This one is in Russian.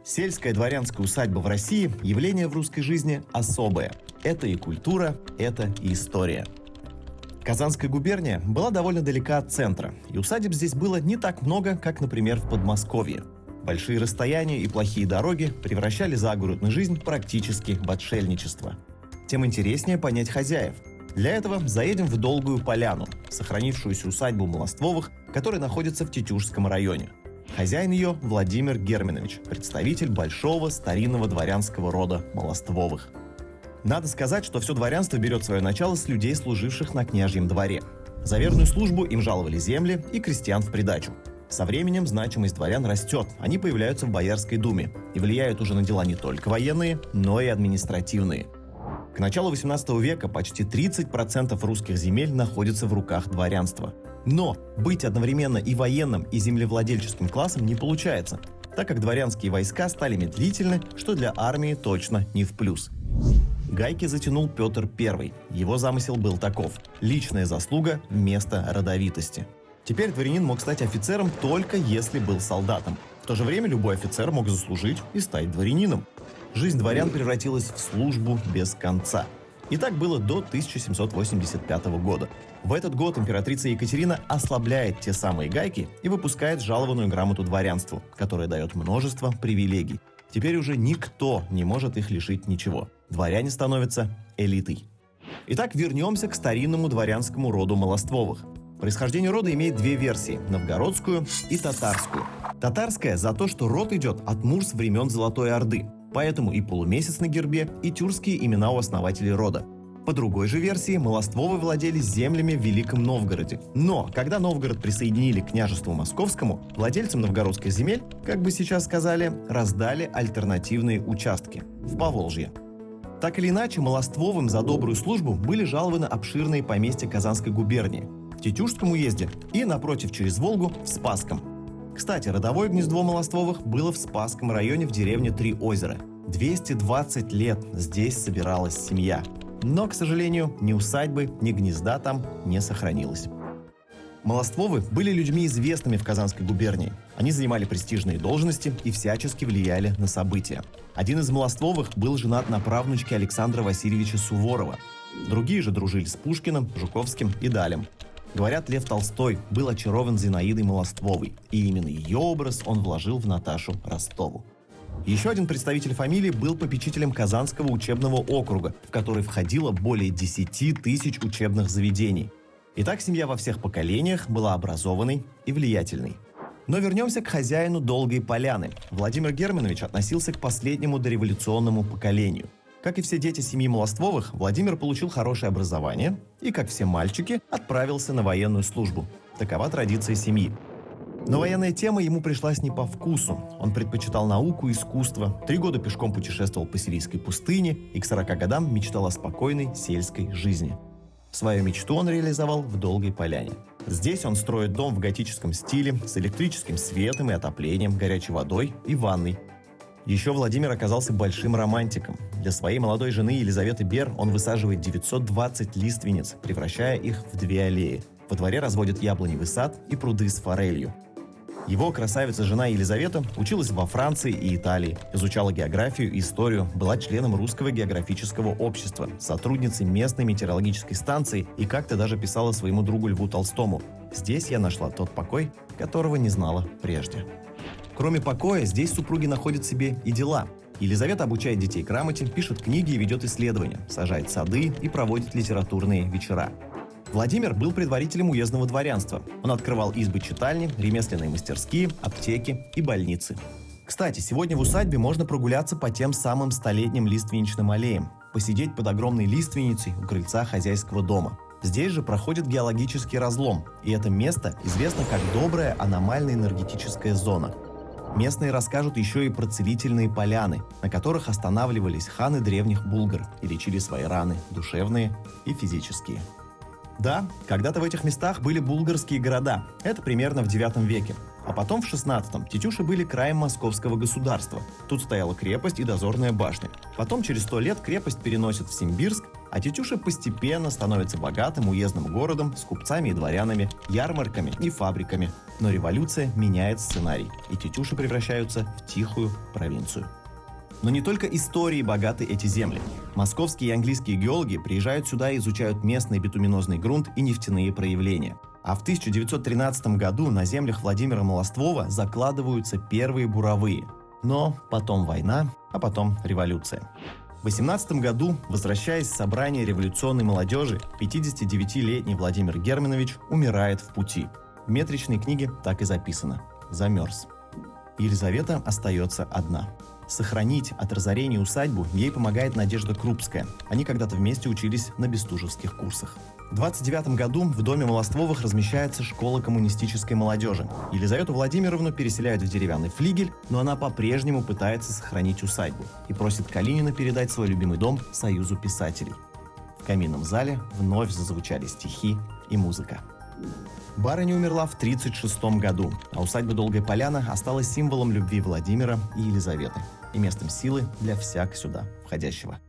Сельская дворянская усадьба в России – явление в русской жизни особое. Это и культура, это и история. Казанская губерния была довольно далека от центра, и усадеб здесь было не так много, как, например, в Подмосковье. Большие расстояния и плохие дороги превращали загородную жизнь практически в отшельничество. Тем интереснее понять хозяев. Для этого заедем в Долгую Поляну, сохранившуюся усадьбу Молостовых, которая находится в Тетюшском районе. Хозяин ее – Владимир Германович, представитель большого старинного дворянского рода Молостовых. Надо сказать, что все дворянство берет свое начало с людей, служивших на княжьем дворе. За верную службу им жаловали земли и крестьян в придачу. Со временем значимость дворян растет, они появляются в Боярской думе и влияют уже на дела не только военные, но и административные. К началу XVIII века почти 30% русских земель находятся в руках дворянства. Но быть одновременно и военным, и землевладельческим классом не получается, так как дворянские войска стали медлительны, что для армии точно не в плюс. Гайки затянул Петр I. Его замысел был таков – личная заслуга вместо родовитости. Теперь дворянин мог стать офицером только если был солдатом. В то же время любой офицер мог заслужить и стать дворянином. Жизнь дворян превратилась в службу без конца. И так было до 1785 года. В этот год императрица Екатерина ослабляет те самые гайки и выпускает жалованную грамоту дворянству, которая дает множество привилегий. Теперь уже никто не может их лишить ничего. Дворяне становятся элитой. Итак, вернемся к старинному дворянскому роду Молостовых. Происхождение рода имеет две версии – новгородскую и татарскую. Татарская за то, что род идет от Мурс времен Золотой Орды. Поэтому и полумесяц на гербе, и тюркские имена у основателей рода. По другой же версии, Молостовы владели землями в Великом Новгороде. Но, когда Новгород присоединили к княжеству Московскому, владельцам новгородских земель, как бы сейчас сказали, раздали альтернативные участки в Поволжье. Так или иначе, Молостовым за добрую службу были жалованы обширные поместья Казанской губернии, в Тетюшском уезде и, напротив, через Волгу, в Спасском. Кстати, родовое гнездо Молостовых было в Спасском районе в деревне Три озера. 220 лет здесь собиралась семья. Но, к сожалению, ни усадьбы, ни гнезда там не сохранилось. Молостовы были людьми известными в Казанской губернии. Они занимали престижные должности и всячески влияли на события. Один из Молостовых был женат на правнучке Александра Васильевича Суворова. Другие же дружили с Пушкиным, Жуковским и Далем. Говорят, Лев Толстой был очарован Зинаидой Молостовой, и именно ее образ он вложил в Наташу Ростову. Еще один представитель фамилии был попечителем Казанского учебного округа, в который входило более 10 тысяч учебных заведений. Итак, семья во всех поколениях была образованной и влиятельной. Но вернемся к хозяину Долгой Поляны. Владимир Германович относился к последнему дореволюционному поколению. Как и все дети семьи Молостовых, Владимир получил хорошее образование и, как все мальчики, отправился на военную службу. Такова традиция семьи. Но военная тема ему пришлась не по вкусу. Он предпочитал науку и искусство, 3 года пешком путешествовал по сирийской пустыне и к 40 годам мечтал о спокойной сельской жизни. Свою мечту он реализовал в Долгой Поляне. Здесь он строит дом в готическом стиле с электрическим светом и отоплением, горячей водой и ванной. Еще Владимир оказался большим романтиком. Для своей молодой жены Елизаветы Бер он высаживает 920 лиственниц, превращая их в 2 аллеи. Во дворе разводят яблоневый сад и пруды с форелью. Его красавица-жена Елизавета училась во Франции и Италии, изучала географию и историю, была членом Русского географического общества, сотрудницей местной метеорологической станции и как-то даже писала своему другу Льву Толстому: «Здесь я нашла тот покой, которого не знала прежде». Кроме покоя, здесь супруги находят себе и дела. Елизавета обучает детей грамоте, пишет книги и ведет исследования, сажает сады и проводит литературные вечера. Владимир был предварителем уездного дворянства. Он открывал избы-читальни, ремесленные мастерские, аптеки и больницы. Кстати, сегодня в усадьбе можно прогуляться по тем самым столетним лиственничным аллеям, посидеть под огромной лиственницей у крыльца хозяйского дома. Здесь же проходит геологический разлом, и это место известно как добрая аномальная энергетическая зона. Местные расскажут еще и про целительные поляны, на которых останавливались ханы древних булгар и лечили свои раны, душевные и физические. Да, когда-то в этих местах были булгарские города, это примерно в IX веке. А потом в XVI Тетюши были краем московского государства. Тут стояла крепость и дозорная башня. Потом через 100 лет крепость переносят в Симбирск, А Тетюши постепенно становится богатым уездным городом с купцами и дворянами, ярмарками и фабриками. Но революция меняет сценарий, и Тетюши превращаются в тихую провинцию. Но не только историей богаты эти земли. Московские и английские геологи приезжают сюда и изучают местный битуминозный грунт и нефтяные проявления. А в 1913 году на землях Владимира Молоствова закладываются первые буровые. Но потом война, а потом революция. В 18 году, возвращаясь с собрания революционной молодежи, 59-летний Владимир Германович умирает в пути. В метричной книге так и записано: замерз. Елизавета остается одна. Сохранить от разорения усадьбу ей помогает Надежда Крупская. Они когда-то вместе учились на бестужевских курсах. В 29 году в доме Молоствовых размещается школа коммунистической молодежи. Елизавету Владимировну переселяют в деревянный флигель, но она по-прежнему пытается сохранить усадьбу и просит Калинина передать свой любимый дом Союзу писателей. В каминном зале вновь зазвучали стихи и музыка. Барыня умерла в 1936 году, а усадьба Долгая Поляна осталась символом любви Владимира и Елизаветы и местом силы для всяк сюда входящего.